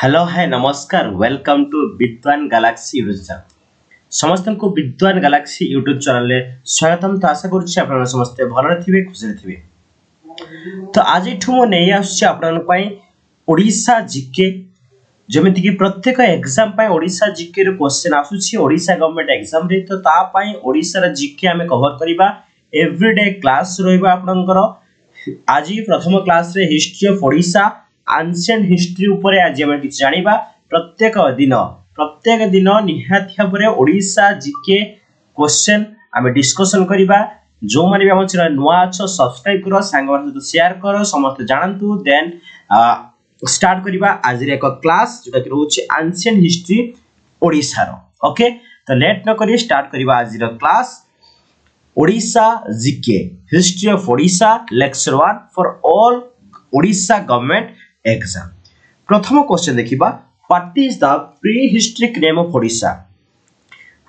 Hello hi नमस्कार welcome to विद्वान Galaxy YouTube channel समस्त को विद्वान गैलेक्सी यूट्यूब चैनल स्वागतम। तो आशा करुच्ची आप समस्ते भल थे खुशी थे। तो आज मुझे ओडिशा जीके जमीक प्रत्येक एग्जाम ओडिशा जीके क्वेश्चन आसूची ओडिशा गवर्नमेंट एग्जाम रे। तो तापाई ओडिशा जीके आम कवर करवा एवरीडे क्लास रहा। आज प्रथम क्लास रे history of Odisha ancient history ऊपर आज हम किछ जानिबा। प्रत्येक दिन निहाती भाबरे ओडिशा जीके क्वेश्चन आम डिस्कशन करबा। जो माने भी हम चैनल नुआ छ सब्सक्राइब करो, सांग मान सहित शेयर करो, समस्त जानतु। देन स्टार्ट करबा आज रे एक क्लास जोटा कि रहउछि एंशिएंट हिस्ट्री ओडिशा रो। ओके, तो लेट न करी स्टार्ट करबा आज रे class Odisha GK history of Odisha lecture 1 for all Odisha government exam. प्रथम क्वेश्चन देखिबा, what is the pre historic name of Odisha.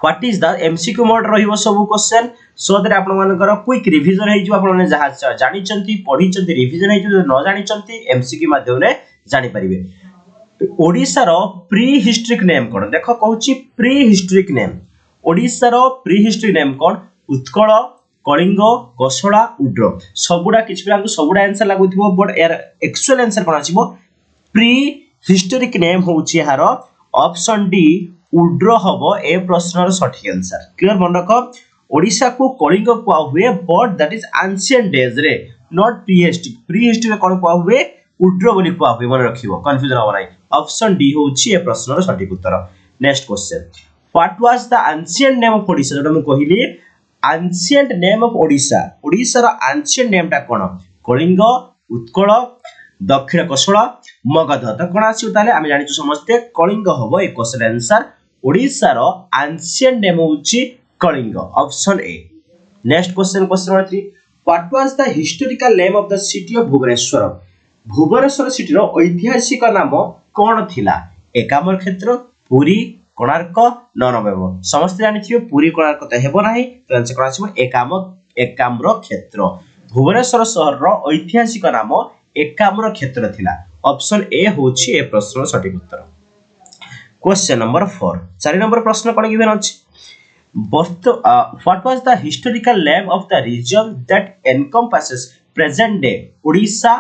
What is the MCQ mode रहिबो सब क्वेश्चन सो दैट आपण मानकर क्विक रिवीजन हे जो आपण जहा जानि चंती पढि चंती रिवीजन हे जो न जानि चंती एमसीक्यू माध्यम रे जानि परिबे। ओडिशा रो प्री हिस्टोरिक नेम कोन देखो कहूची प्री हिस्टोरिक नेम। ओडिशा रो प्री हिस्टोरिक नेम कोन उत्कल, कलिंग, कोसला, उड्र। सबुडा किछ पिला सबुडा आंसर लागुथिबो बट यार एक्चुअल आंसर कोन आछिबो प्री हिस्टोरिक नेम होउची हार ऑप्शन डी उड्र हबो ए प्रश्नर सठिक आंसर। क्लियर मन रखो, ओडिशा को कलिंग कुआ हुए but that is ancient days रे not prehistoric. Prehistoric कोन कुआ हुए उड्र बोली कुआ हुए मन रखिबो, कंफ्यूजन हो नै। ऑप्शन डी होउची ए प्रश्नर सठिक उत्तर। Next question, what was the ancient name of Odisha. जोटा म कहिली ancient name of Odisha, Odisha रा एंशिएंट नेम टा कोन कलिंग, उत्कल, दक्षिण कोसला, मगध। तो कोन आसी ताले आमे जानि छु समस्ते कलिंग हबो ए क्वेश्चन आंसर। ओडिशा रो एंशिएंट नेम होउची Kalinga, option A. Next question, question number 3, what was the historical name of the city of Bhubaneswar. Bhubaneswar city रो ऐतिहासिक नाम कोन थिला। एकाम्र क्षेत्र, पुरी, कोणार्क, ननवेव। समस्त जानिथिबे पुरी कोणार्क त हेबो नाही, तो आंसर कोन आसीबो एकाम्र क्षेत्र। भुवनेश्वर शहर रो ऐतिहासिक नाम एकाम्र क्षेत्र थिला। ऑप्शन ए होछि ए प्रश्नर सठिक उत्तर। क्वेश्चन नंबर 4, 4 नंबर प्रश्न कोन गिवन अछि। What was the historical name of the region that encompasses present day Odisha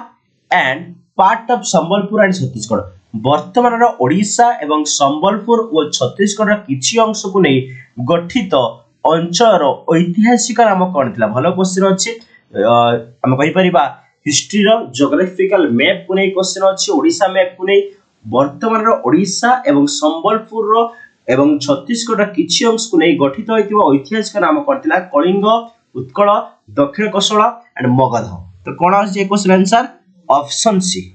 and part of Sambalpur and Chhattisgarh. वर्तमान ओडिशा एवं संबलपुर और छत्तीसगढ़ किछि अंश को नै गठित अंचल ऐतिहासिक नाम कोन थिला। भलो क्वेश्चन अछि। हम कहि परिबा हिस्ट्री रो ज्योग्राफिकल मैप को नै क्वेश्चन अछि। ओडिशा मैप को नै वर्तमान ओडिशा एवं संबलपुर रो एवं छत्तीसगढ़ किछि अंश को नै गठित होइतिबो ऐतिहासिक नाम कोन थिला कलिंग, उत्कल, दक्षिण कोसला एंड मगध। तो कोन अछि क्वेश्चन आंसर ऑप्शन सी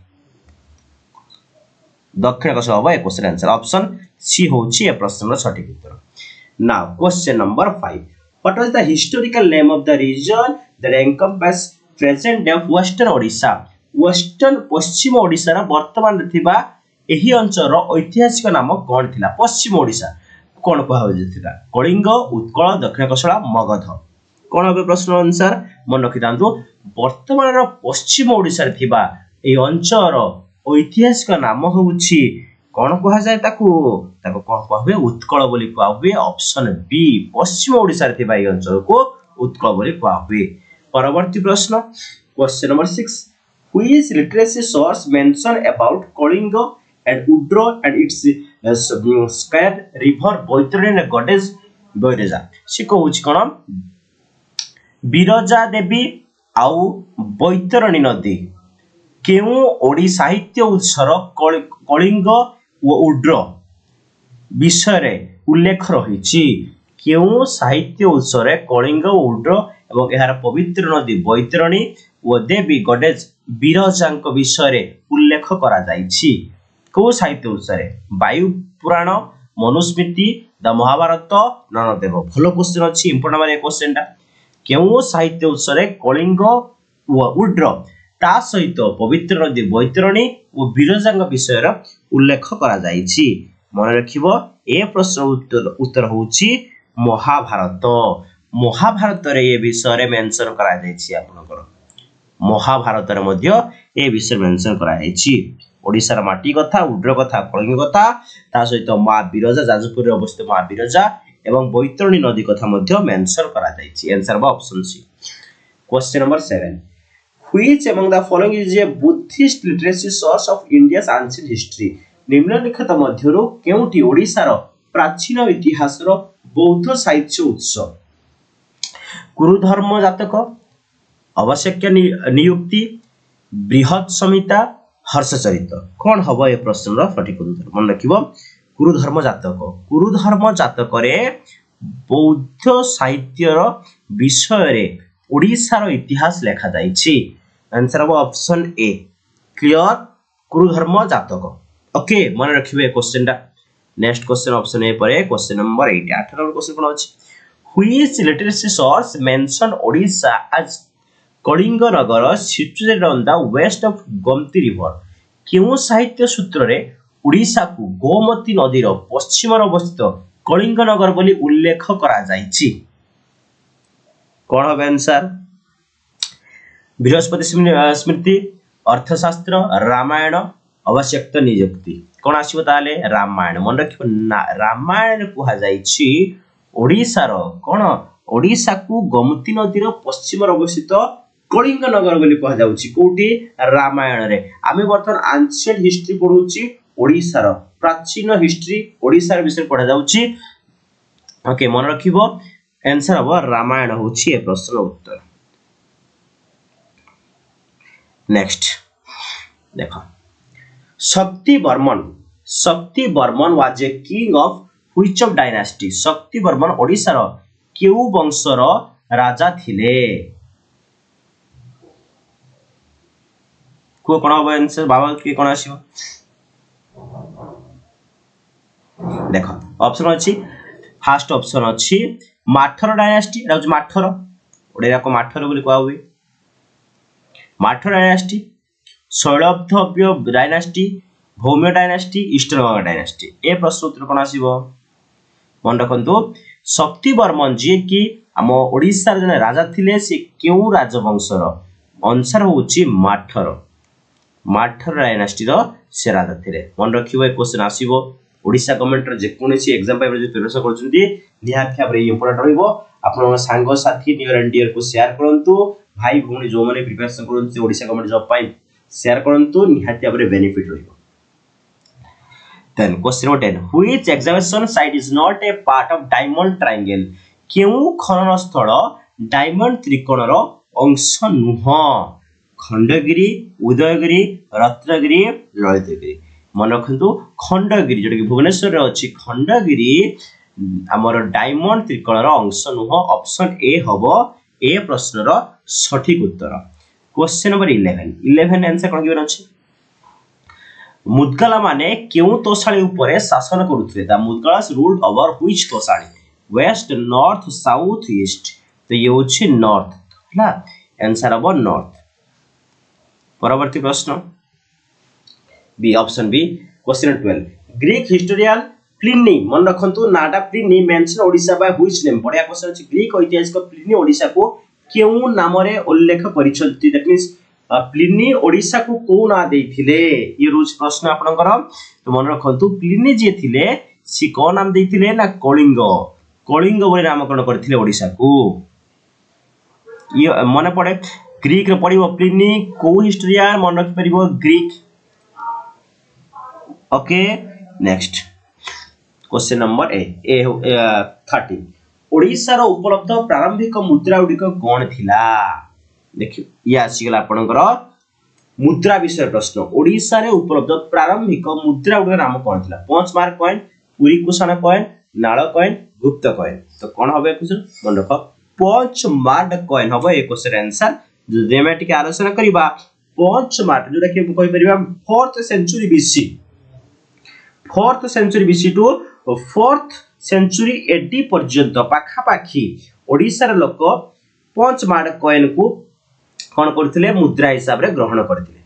दक्षिण कोसला हबो ए क्वेश्चन आंसर। ऑप्शन सी होछि ए प्रश्नर सठिक उत्तर। Now question number 5, what was the historical name of the region that encompass present day of western Odisha. Western पश्चिम ओडिशा रा वर्तमान थिबा एही अंचल रो ऐतिहासिक नाम कोन थिला। पश्चिम ओडिशा कोन कहौ जेथिला कलिंग, उत्कल, दक्षिण कोसला, मगध। कोन हबे प्रश्न आंसर मन रखि दांतु। वर्तमान रो पश्चिम ओडिशा रे थिबा ए अंचल रो ऐतिहासिक नाम होउछि कोन कहा जाय ताको कोन कहा हुए उत्कल बोली कहा हुए। ऑप्शन बी पश्चिम ओडिशा रे थिबा ए अंचल को उत्कल बोली कहा हुए। परवर्ती प्रश्न, question number 6, which literacy source mention about Kalinga and Udra and its square river Baitarani and goddess Viraja. से कहउछि कोन बिरजा देवी आउ बैतरणी नदी केउ ओडी साहित्य उत्सर कलिंग व उड्र विषय रे उल्लेख रहिछि। केउ साहित्य उत्सरे कलिंग व उड्र एवं एहार पवित्र नदी बैतरणी व देवी गॉडेस बिरजांक विषय रे उल्लेख करा जाइछि। को साहित्य उत्सरे वायु पुराण, मनुस्मृति, द महाभारत, ननदेव। भलो क्वेश्चन अछि, इंपोर्टेंट माने क्वेश्चन टा। केउ साहित्य उत्सरे कलिंग व उड्र ता सहित पवित्र नदी बैतरणी और बिरजांग विषय उल्लेख करा जाइछि। मन रखिबो ए प्रश्न उत्तर होउछि महाभारत। महाभारत रे ए विषय मेंशन करा जाइछि। आपनकर महाभारत रे मध्य ए विषय मेंशन करा जाइछि। ओडिशार माटी कथा उड्र कथा कलिंग कथा ता सहित मां बिरजा जाजपुर अवस्थित मां बिरजा एवं बैतरणी नदी कथा मध्य मेंशन करा जायछि आंसर बा option C question number 7 which among the following is a Buddhist literacy source of India's ancient history निम्नलिखित मध्यरु केउटी ओडिशार प्राचीन इतिहासर बौद्ध साहित्य उत्स गुरु धर्म जातक आवश्यक नियुक्ति बृहत संहिता हर्षचरित कौन हम ए प्रश्न सठिक उत्तर मन रखिबो गुरु धर्म जातक रे बौद्ध साहित्यर विषय रे ओडिशार इतिहास लिखा जाइछि आंसर हम ऑप्शन ए क्लियर गुरु धर्म जातक ओके मन रखिबे क्वेश्चन टा नेक्स्ट क्वेश्चन ऑप्शन ए पर क्वेश्चन नंबर 8 8 नंबर क्वेश्चन कोन अछि which literacy source mention Odisha as Kalinga Nagar situated on the west of Gomati river केउ साहित्य सूत्र रे ओडिशा को गोमती नदी रो पश्चिम रे अवस्थित कलिंग नगर बोली उल्लेख करा जायछि कोन हो आंसर बृहस्पति स्मृति अर्थशास्त्र रामायण आवश्यक नियुक्ति कोन आसीबो ताले रामायण मन रखिबो रामायण कुहा जायछि ओडिशार कोन ओडिशा को गोमती नदी रो पश्चिम रे अवस्थित कलिंग नगर बोली कहा जाउछि कोठी रामायण रे आमे वर्तमान एंशिएंट हिस्ट्री पढुछि ओडिशार प्राचीन हिस्ट्री ओडिशार विषय पढा जाउछि ओके मन रखिबो आंसर अब रामायण होछि ए प्रश्न उत्तर नेक्स्ट देखो Shakti Barman was a king of which of dynasty Shakti Barman ओडिशार केउ वंशर राजा थिले को कोन हो आंसर बाबा के कोन आसीबो देखो ऑप्शन अछि फर्स्ट ऑप्शन अछि माठर डायनास्टी राज माठर ओडेरा को माठर बोली कहू Mathara dynasty Shailodbhava dynasty Bhauma dynasty eastern Ganga dynasty ए प्रश्न उत्तर कोन आसीबो मन रखंतु शक्ति बर्मन जे कि हम ओडिसा रे जने राजा थिले से केउ राजवंशर आंसर होछि माठर डायनास्टी रो से राजा थिले मन रखिबो ए क्वेश्चन आसीबो ओडिसा गवर्नमेंट रे जे कोनसी एग्जाम पाइबो जे प्रिपरेशन करछुंती निहात भाबरे इंपोर्टेंट रहइबो आपन संग साथी नियर एंड डियर को शेयर करंतु भाई भूणी जो माने प्रिपरेशन करछुंती ओडिसा गवर्नमेंट जॉब पाइ शेयर करंतु निहात भाबरे benefit रहइबो Then question number 10 which excavation site is not a part of diamond triangle केउ खनन स्थल डायमंड त्रिकोणर अंश नुह खंडगिरी उदयगिरी रत्नगिरी ललितगिरी मन रखंतु खंडगिरी जोटा कि भुवनेश्वर रे अछि खंडगिरी हमर डायमंड त्रिकोणर अंश नुह ऑप्शन ए हबो ए प्रश्नर सठिक उत्तर क्वेश्चन नंबर 11 आंसर कोन गिवन अछि मुदगला माने केउ तोसाळी उपरे शासन करूथले the Mudgalas ruled over which Tosali west north south east तो ये होछि नॉर्थ हला आंसर अब नॉर्थ परवर्ती प्रश्न B option B question 12 Greek historian Pliny मन रखंतु नाटा Pliny mention Odisha by which name बढ़िया क्वेश्चन अछि ग्रीक ऐतिहासिक प्लिनी ओडिसा को केउ नाम रे उल्लेख परिचलति दैट मींस प्लिनी ओडिसा को को ना देथिले ये रोज प्रश्न आपनकर तो मन रखंतु प्लिनी जे थिले सी को नाम देथिले ना कलिंग बोली नामकरण करथिले ओडिसा को ये मन पड़े ग्रीक रे पड़िबो प्लिनी को हिस्टोरियन मन रख परिबो Greek okay next question number a 30 Odisha रो उपलब्ध प्रारंभिक मुद्रा उडिक कोन थिला देखियो या आसीगला आपनकर मुद्रा विषय प्रश्न ओडिसा रे उपलब्ध प्रारंभिक मुद्रा उडिक नाम कोन थिला 5 मार्क कॉइन पुरी कुशना कॉइन नाळ कॉइन गुप्त कॉइन तो कोन होबे क्वेश्चन मन रख 5 मार्क कॉइन होबे ए क्वेश्चन आंसर जे में टिके आलोचना करिबा 5 मार्क जोटा कि कहि परिबा 4th century BC to 4th century AD पर्यंत पाखा पाखी ओडिसा रे लोक 5 मार्क कॉइन को कोन करथिले मुद्रा हिसाब रे ग्रहण करथिले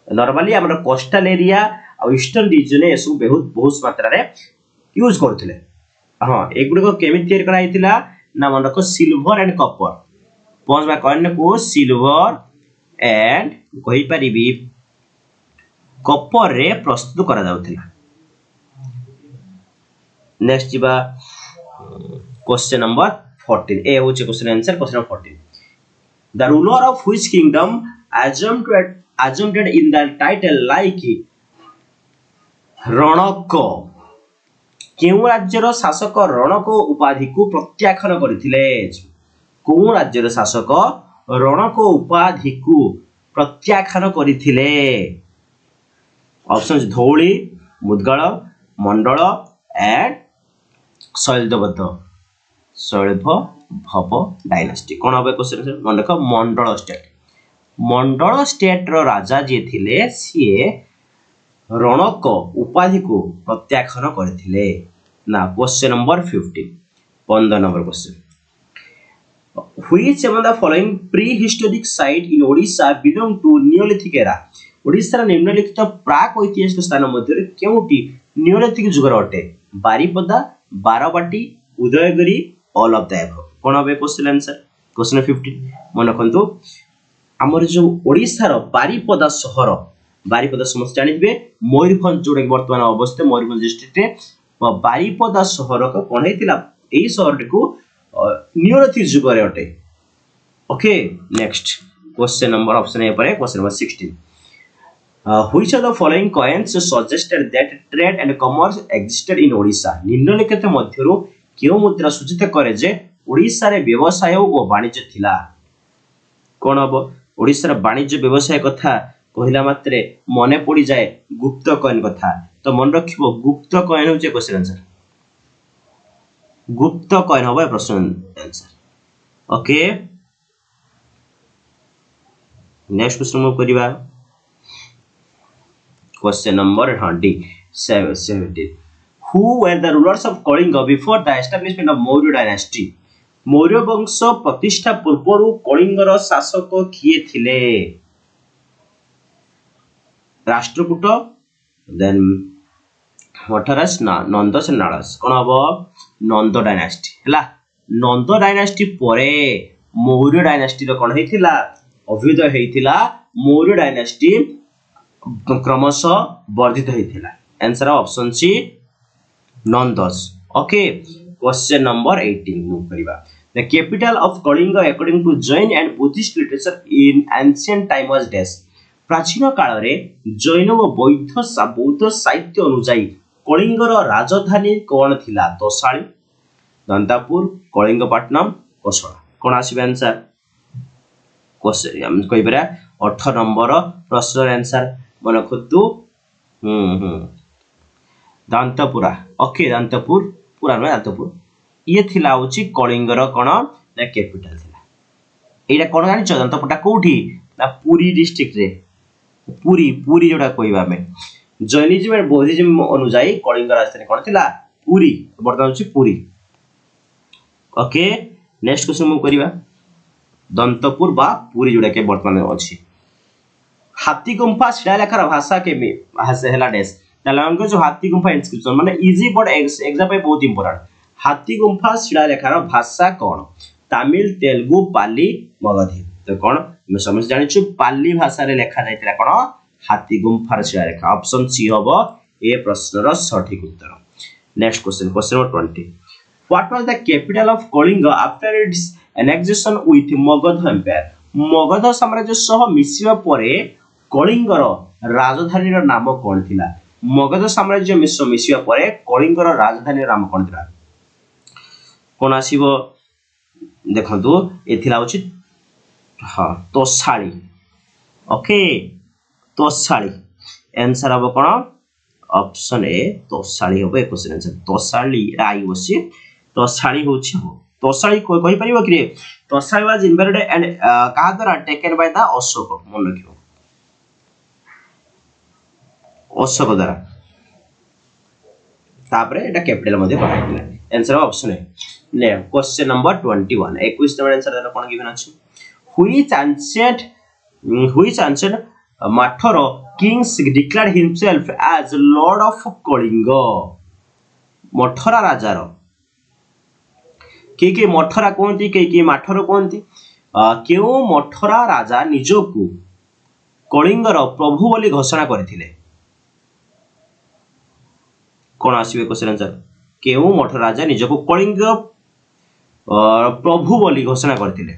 नॉर्मली हमर कोस्टल एरिया और ईस्टर्न रीजन ए सब बहुत मात्रा रे यूज करथिले हां एगुडी को केमि तयार करा हितिला ना मन रखो silver and copper 5 mark coin को सिल्वर एंड कहि परिबी कपर रे प्रस्तुत करा जाउथिला। नेक्स्ट जीवा क्वेश्चन नंबर 14 ए होचे question answer question number 14 the ruler of which kingdom assumed in the title like रणक केउ राज्यर शासक रणक उपाधि को प्रत्याख्यान करथिले कोउ राज्यर शासक रणक उपाधि को प्रत्याख्यान करथिले options Dhauli Mudgala Mandala and Shailabhava dynasty कोन होबे क्वेश्चन मन देख मंडल स्टेट रो राजा जे थिले सिए रणक उपाधि को प्रत्याख्यान करथिले ना question number 15 number question which among the following prehistoric site in Odisha belong to Neolithic era Odisha निम्नलिखित प्राक ऐतिहासिक स्थान मध्य केउटी नियोलिथिक जुगर अटे Baripada Barabati Udayagiri all of the above कोन होबे क्वेश्चन आंसर क्वेश्चन 15 मन रखंतु हमर जो ओडिशा रो बारिपदा समस्त जानिबे मयूरभंज जोडे वर्तमान अवस्थित मयूरभंज डिस्ट्रिक्ट रे बारिपदा शहर को कोन हेतिला एई शहर को नियोलिथिक जुगर अटे okay next question number option A पर question number 16 which of the following coins suggested that trade and commerce existed in Odisha निम्नलिखित मध्यरु केउ मुद्रा सूचित करे जे ओडिसा रे व्यवसाय और वाणिज्य थिला कोन हबो ओडिसा रे वाणिज्य व्यवसाय कथा कहिला मात्रे मने पड़ी जाए गुप्त कॉइन कथा तो मन रखिबो गुप्त कॉइन होचे क्वेश्चन आंसर गुप्त कॉइन हबो प्रश्न answer okay next question move करिवा Question number D 17 Who were the rulers of Kalinga before the establishment of Maurya dynasty Maurya वंश प्रतिष्ठा पूर्व कलिंगर शासक किए थिले राष्ट्रकूट देन मठराज ना नंद से नालस कोन हबो नंद डायनास्टी हला नंद डायनास्टी परे मौर्य डायनास्टी रो कोन हेतिला अभ्युदय हेतिला मौर्य डायनास्टी क्रमशः वर्धित होइथिला answer option C Nandas okay question number 18 move करिवा the capital of Kalinga according to Jain and Buddhist literature in ancient time was डेस प्राचीन काल रे जैन और बौद्ध साहित्य अनुसार कलिंगर राजधानी कोन थिला तोसाली दंतापुर कलिंगपट्टनम कोसला कोन आसीबे आंसर क्वेश्चन हम कहि बरा 18 नंबर प्रश्न आंसर मन खुतु दांतपुरा ओके दांतपुर पूरा न दांतपुर ये थिला होची कलिंगर कोन ना कैपिटल थिला एटा कोन जानि छ दांतपुरटा कोठी ना पुरी डिस्ट्रिक्ट रे पुरी जोडा कहबा में जैनिज्म एंड बौद्धिज्म अनुसार कलिंग राजधानी कोन थिला पुरी वर्तमान होची Puri okay next question move करिवा दंतपुर बा पुरी जोडा के वर्तमान अछि हाथी गुंफा शिलालेखर भाषा के भाषा हेला डेस तलांग जो हाथी गुंफा इंस्क्रिप्शन माने इजी बट एग्जाम पे बहुत इंपोर्टेंट हाथी गुंफा शिलालेखर भाषा कोन तमिल तेलुगु पाली मगधी तो कोन हम समझ जानि छु पाली भाषा रे लेखा जायतिला कोन हाथी गुंफा शिलालेख ऑप्शन सी होबो ए प्रश्न रो सठिक उत्तर next question question number 20 what was the capital of Kalinga after its annexation with Magadha empire Magadha साम्राज्य सह मिसिबा परे कलिंगर राजधानी रो नाम कोन थिला मगध साम्राज्य मिसिबा परे कलिंगर राजधानी रो नाम कोन थिला कोन आसीबो देखंतु एथिला होची हां तोसाली ओके तोसाली आंसर अब कोन ऑप्शन ए तोसाली होबे क्वेश्चन आंसर तोसाली राई होसी तोसाली होची हो तोसाली कोइ कहि परिबो कि रे तोसाली वाज इन्वेडेड एंड का द्वारा टेकन बाय द अशोक मन रखियो अशोक द्वारा तापरे एटा कैपिटल मध्ये बनाइला आंसर ऑप्शन ए ने क्वेश्चन नंबर 21 21 नंबर आंसर देना कोन गिवन अछि which ancient Mathura kings declared himself as lord of Kalinga मठरा राजार के मठरा कहती के माठर कहती केउ मठरा राजा निजकु कलिंगर प्रभु बोली घोषणा करथिले कौन आसवे क्वेश्चन आंसर केउ मठ राजा निजको कलिंग प्रभु बोली घोषणा करथिले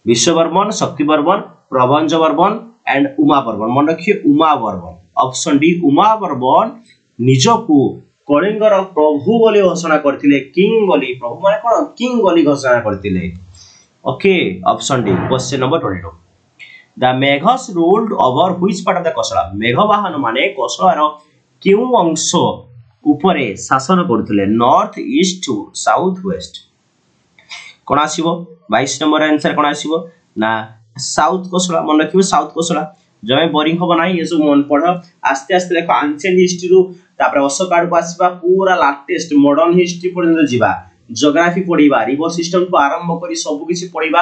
विश्ववर्मन शक्तिवर्मन प्रभंजवर्मन एंड उमावर्मन मन रखिए उमावर्मन ऑप्शन डी उमावर्मन निजको कलिंगर प्रभु बोली घोषणा करथिले किंग बोली प्रभु माने कोन किंग बोली घोषणा करथिले okay option D question number 22 the Meghas ruled over which part of the Kosala मेघवाहन माने कोसलार केउ अंश ऊपरे शासन करथिले north east to south west कोन आसीबो 22 नंबर आंसर कोन आसीबो ना साउथ कोसला मन रखिबो साउथ कोसला जमे बोरिंग होबो नाही ये सब मन पढ आस्ते आस्ते देखो एंशिएंट हिस्ट्री रु तापर अशोक आडू आसीबा पूरा लेटेस्ट मॉडर्न हिस्ट्री पर्यंत जीवा ज्योग्राफी पढिबा रिवर सिस्टम को आरंभ करी सब किछि पढिबा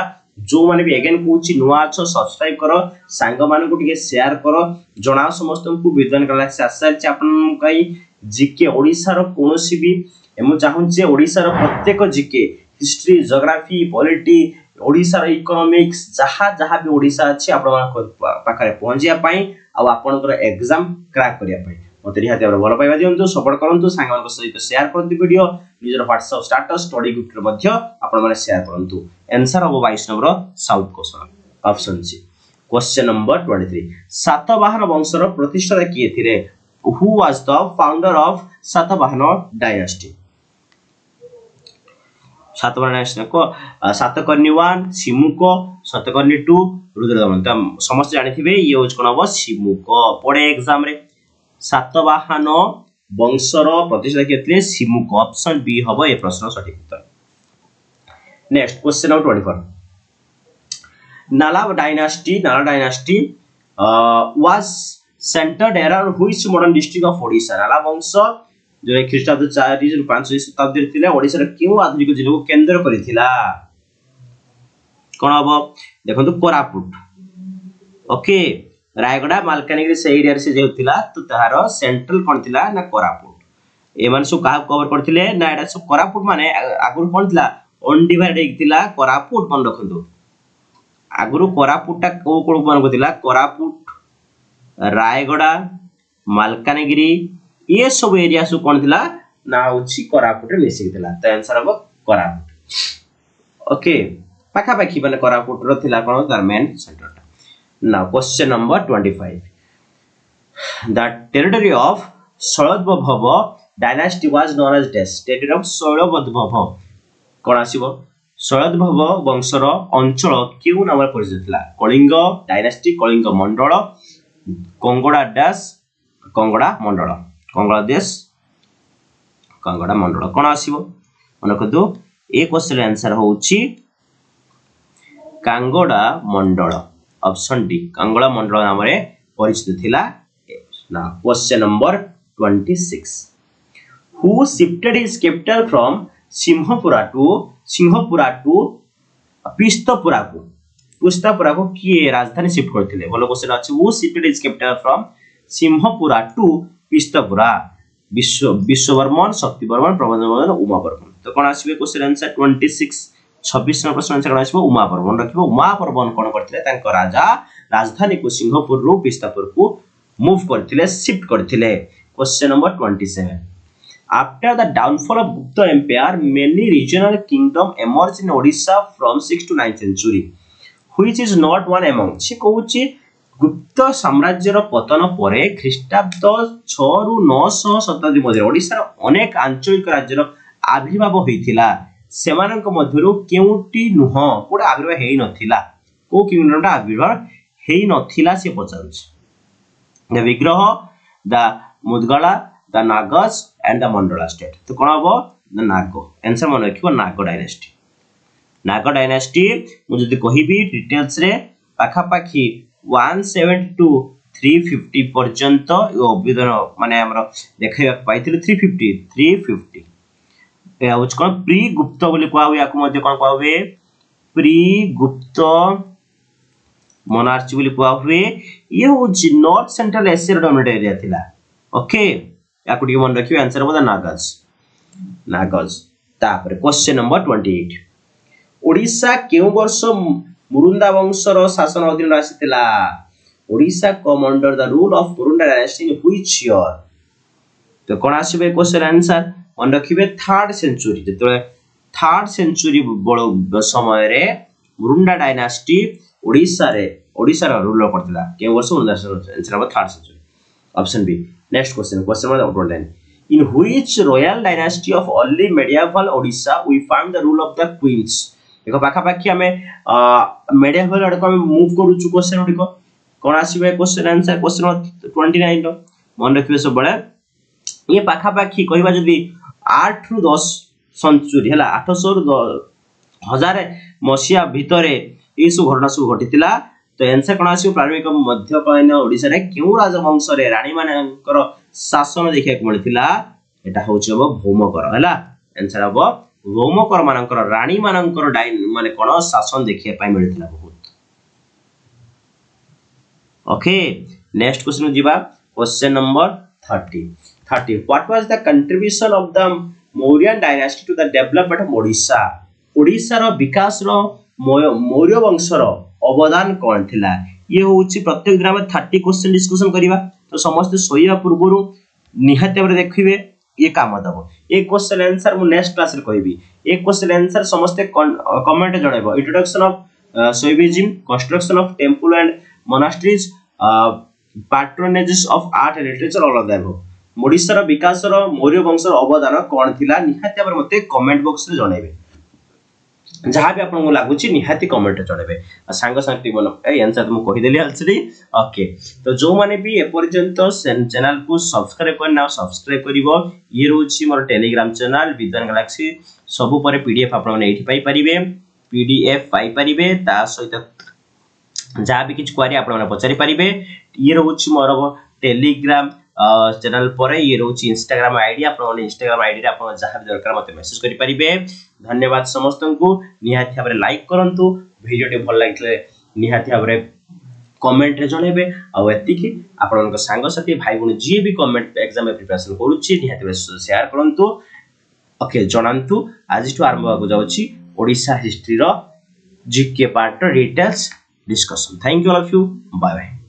जो माने भी अगेन कहूची नुआ छ सब्सक्राइब करो सांग मान को टिके शेयर करो जणा समस्त को विद्वान गैलेक्सी आशा छै आपन कई जीके ओडिसा रो कोनोसी भी एमु चाहू जे ओडिसा रो प्रत्येक GK history geography polity Odisha रो इकोनॉमिक्स जहा जहा भी ओडिसा अछि आपन पाखरे पहुंचिया पई आ आपनकर एग्जाम क्रैक करिया पई मते रिहाते भलो पाइबा दियंतु सपोर्ट करंतु सांग मान सहित शेयर करंतु वीडियो निजर WhatsApp स्टेटस स्टडी ग्रुप रे मध्य आपन माने शेयर करंतु आंसर हो 22 number south question option C question number 23 Satavahana वंशर प्रतिष्ठाता किए थिले who was the founder of Satavahana dynasty Satavahana dynasty को सातकर्णी 1 सिमुक सातकर्णी 2 रुद्रदमन त समस्त जानि थिबे ये होज कोन हो सिमुक पड़े एग्जाम रे सातवाहन वंशर प्रतिष्ठा किए थिले सिमुक ऑप्शन बी हबो ए प्रश्न सठिक उत्तर नेक्स्ट क्वेश्चन नंबर 24 नाला dynasty was centred around which modern district of Odisha नाला वंश जो ख्रीष्टाब्द 4 ରୁ 5 शताब्दी थिले ओडिसा रे केउ आधुनिक जिल्ला को केंद्र करिथिला कोन हबो देखंतु कोरापुट ओके रायगड़ा मालकानगिरी से एरिया से जेउथिला तो ताहार सेंट्रल कोन थिला ना कोरापुट एमान सो का कवर करथिले ना एडा सो कोरापुट माने आगुर कोन थिला अनडिवाइड हेतिला कोरापुट मन रखंतु आगुरु कोरापुटा को मन कोथिला कोरापुट रायगड़ा मालकानगिरी ये सब एरिया सो कोन थिला ना होची कोरापुट रे मिसिक थिला त आंसर हो कोरापुट ओके पाखा पाखी माने कोरापुट रो थिला कोन तार main centre now question number 25 the territory of Shalabhava dynasty was known as this territory of Shalabhava कोन आसीबो Shalabhava वंशर अंचल केउ नाम परिचित थिला कलिंग डायनेस्टी कलिंग मंडल कंगड़ा दास कंगड़ा मंडल कंगड़ा देश कंगड़ा मंडल कोन आसीबो मन कदु ए क्वेश्चन आंसर होउची कांगड़ा मंडल ऑप्शन डी कांगड़ा मंडल नाम रे परिचित थिला ना question number 26 who shifted his capital from Simhapura to Pishtapura को किए राजधानी शिफ्ट करथिले बोलो क्वेश्चन अछि who shifted his capital from Simhapura to Pishtapura Vishvavarman Shaktivarman Prabandhavarman Umavarman तो कोन आसीबे क्वेश्चन आंसर 26 नंबर प्रश्न आंसर आसीबो उमावर्मन रखिबो उमावर्मन कोन करथिले तांको राजा राजधानी को सिंहपुर रु पिस्तपुर को मूव करथिले शिफ्ट करथिले question number 27 after the downfall of Gupta empire many regional kingdom emerged in Odisha from 6th to 9th century which is not one among से कहूची गुप्त साम्राज्यर पतन परे ख्रीष्टाब्द 6 रु 900 शताब्दी मध्य ओडिसा अनेक आंचलिक राज्यर आविर्भाव होइथिला सेमानक मध्यरु केउटी नुह कोडा आविर्भाव हेइ नथिला को किंगडमटा आविर्भाव हेइ नथिला से पचारुछ the Vigraha the Mudgala the Nagas and the Mandala state तो कोन हबो द नागो आंसर मन रखिबो नागो डायनेस्टी मु जदि कहिबी डिटेल्स रे पाखा पाखी 170 टू 350 पर्यंत अभिधान माने हमर देखैया पाइथिले 350 या उच कोन प्री गुप्त बोली कोआ हुए याकु मध्ये कोन कोआ हुए प्री गुप्त मोनार्ची बोली कोआ हुए ये हो north central Asia dominate area थिला ओके याकु डी मन रखियो आंसर बोला नागज तापर क्वेश्चन नंबर 28 ओडिसा केउ वर्ष मुरुंदा वंशर शासन अधीन आसीतिला Odisha come under the rule of Murunda dynasty in which year तो कोन आसीबे क्वेश्चन आंसर मन रखिबे थर्ड सेंचुरी जेतले थर्ड सेंचुरी बड़ समय रे मुरुंडा डायनास्टी ओडिसा रा रूल करथिला के वर्ष आंसर अब third century option B next question number 9 in which royal dynasty of early medieval Odisha we find the rule of the queens देखो पाखा पाखी हमें medieval अडको हम मूव करूछु क्वेश्चन उडिको कोन आसीबे क्वेश्चन आंसर क्वेश्चन 29 रो मन रखिबे सब बळे ये पाखा पाखी कहबा जदी 8 रु 10 सेंचुरी हला 800 रु 1000 मसिया भितरे ए सब घटना सब घटितिला तो आंसर कोन आसीबे प्रारंभिक मध्यकालीन ओडिसा रे केउ राजवंश रे रानी मानकर शासन देखिया को मिलथिला एटा होचबो भौमकर हला आंसर अब भौमकर मानकर रानी मानकर माने कोन शासन देखिया पाई मिलथिला बहुत ओके नेक्स्ट क्वेश्चन जीवा question number 30 what was the contribution of the Mauryan dynasty to the development of Odisha Odisha रो विकास रो मौर्य वंश रो अवदान कोन थिला ये होउची प्रत्येक दिन में 30 क्वेश्चन डिस्कशन करिवा तो समस्त सोया पूर्वरु निहाते बरे देखिबे ये काम दबो एक क्वेश्चन आंसर मु नेक्स्ट क्लास रे कहबी एक क्वेश्चन आंसर समस्त कमेंट जणाइबो introduction of Saivism construction of temple and monastries patronages of art and literature all of that Odisha रो विकास रो मौर्य वंश रो अवदान कोन थिला निहाते बरे मते कमेंट बॉक्स रे जणाइबे जहां भी आपन को लागुची निहाती कमेंट रे जणाइबे सांग सांगटी मन ए आंसर तुम कहि देली आलसरी ओके तो जो माने भी ए पर्यंत चैनल को सब्सक्राइब करना सब्सक्राइब करिवो ये रोची मोर टेलीग्राम चैनल विद्वान गैलेक्सी सब पर पीडीएफ आपन माने एठी पाई परिबे पीडीएफ पाई परिबे ता सहित जहां भी किछ क्वेरी आपन माने पचारि परिबे ये रोची मोर टेलीग्राम चैनल पर ये रोची इंस्टाग्राम आईडी आपन इंस्टाग्राम आईडी रे आपन जहां भी दरकार मते मेसेज करि परिबे धन्यवाद समस्त को निहाती भाबरे लाइक करंतु वीडियो टे भल लागिले निहाती भाबरे कमेंट रे जणेबे आ एति कि आपन संग साथी भाई बहन जे भी कमेंट एग्जाम में प्रिपरेशन करूची निहाती भाबरे शेयर करंतु ओके जणांतु आज टु आरंभ हो जाउची ओडिसा हिस्ट्री रो GK part details discussion thank you all of you bye bye.